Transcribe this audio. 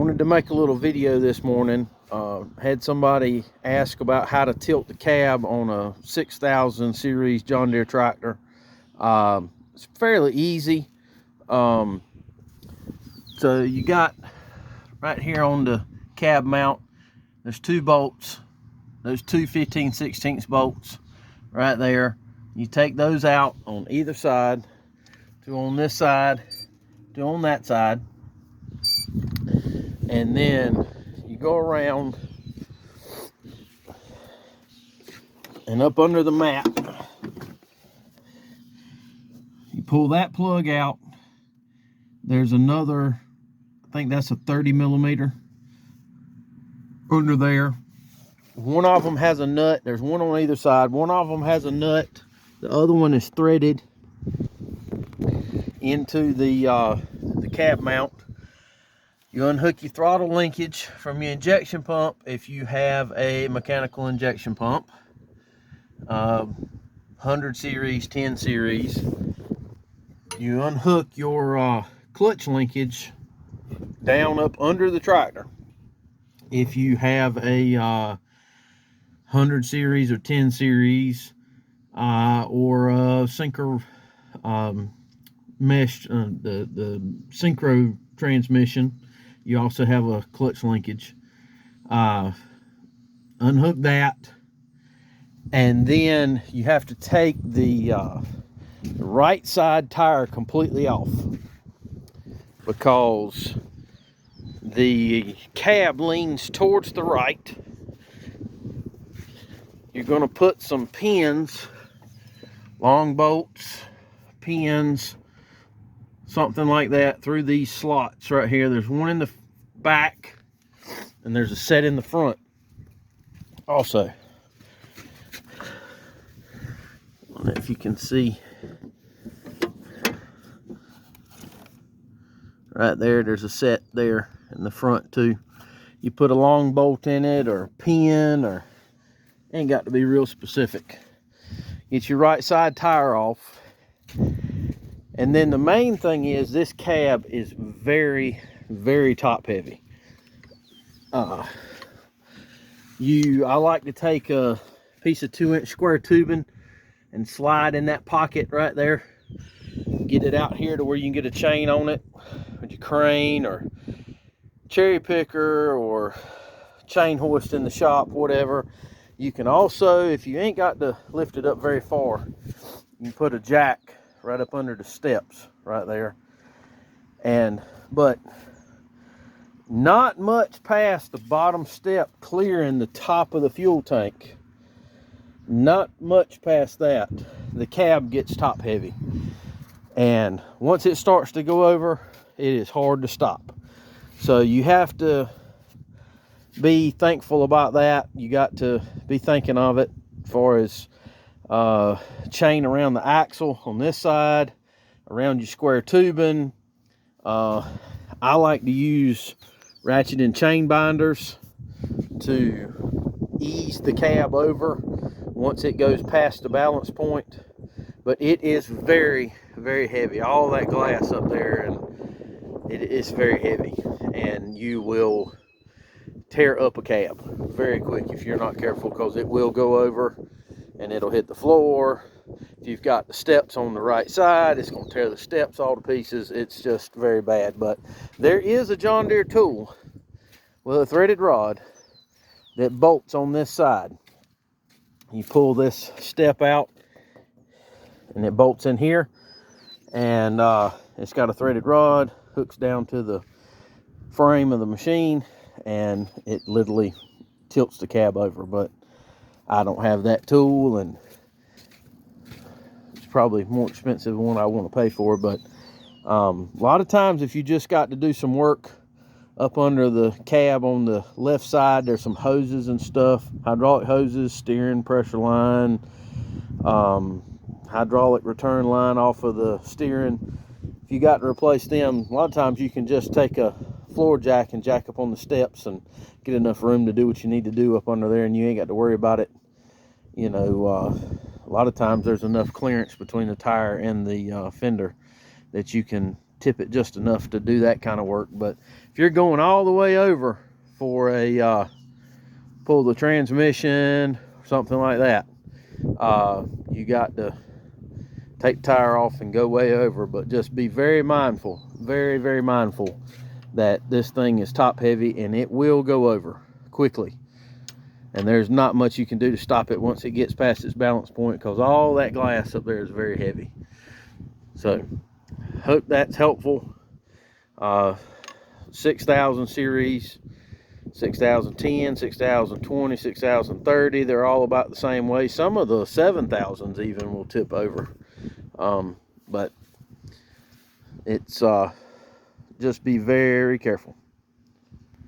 Wanted to make a little video this morning. Had somebody ask about how to tilt the cab on a 6000 series John Deere tractor. It's fairly easy. So you got right here on the cab mount, there's two bolts. Those two 15/16 bolts right there. You take those out on either side, two on this side, two on that side, and then you go around and up under the mat. You pull that plug out. There's another, I think that's a 30 millimeter under there. One of them has a nut. There's one on either side. One of them has a nut. The other one is threaded into the cab mount. You unhook your throttle linkage from your injection pump if you have a mechanical injection pump. 100 series, 10 series. You unhook your clutch linkage down up under the tractor if you have a 100 series or 10 series or a synchro mesh, the synchro transmission. You also have a clutch linkage. Unhook that, and then you have to take the right side tire completely off, because the cab leans towards the right. You're going to put some pins, long bolts, pins, something like that, through these slots right here. There's one in the back, and there's a set in the front also. I don't know if you can see right there, there's a set there in the front too. You put a long bolt in it, or a pin, or ain't got to be real specific. Get your right side tire off. And then the main thing is, this cab is very, very top heavy. I like to take a piece of 2-inch square tubing and slide in that pocket right there. Get it out here to where you can get a chain on it with your crane or cherry picker or chain hoist in the shop, whatever. You can also, if you ain't got to lift it up very far, you can put a jack right up under the steps right there. But not much past the bottom step, clearing the top of the fuel tank. Not much past that, the cab gets top heavy. And once it starts to go over, it is hard to stop. So you have to be thankful about that. You got to be thinking of it as far as chain around the axle on this side, around your square tubing. I like to use ratchet and chain binders to ease the cab over once it goes past the balance point. But it is very, very heavy. All that glass up there, and it is very heavy, and you will tear up a cab very quick if you're not careful, because it will go over and it'll hit the floor. If you've got the steps on the right side, it's going to tear the steps all to pieces. It's just very bad. But there is a John Deere tool with a threaded rod that bolts on this side. You pull this step out and it bolts in here, and it's got a threaded rod, hooks down to the frame of the machine, and it literally tilts the cab over. But I don't have that tool, and it's probably more expensive than one I want to pay for. But a lot of times, if you just got to do some work up under the cab on the left side, there's some hoses and stuff, hydraulic hoses, steering pressure line, hydraulic return line off of the steering. If you got to replace them, a lot of times you can just take a floor jack and jack up on the steps and get enough room to do what you need to do up under there, and you ain't got to worry about it. You know, a lot of times there's enough clearance between the tire and the fender that you can tip it just enough to do that kind of work. But if you're going all the way over for a pull the transmission or something like that, you got to take the tire off and go way over. But just be very mindful, very, very mindful that this thing is top heavy and it will go over quickly. And there's not much you can do to stop it once it gets past its balance point, because all that glass up there is very heavy. So, hope that's helpful. 6000 series, 6010, 6020, 6030, they're all about the same way. Some of the 7000s even will tip over. But it's just be very careful.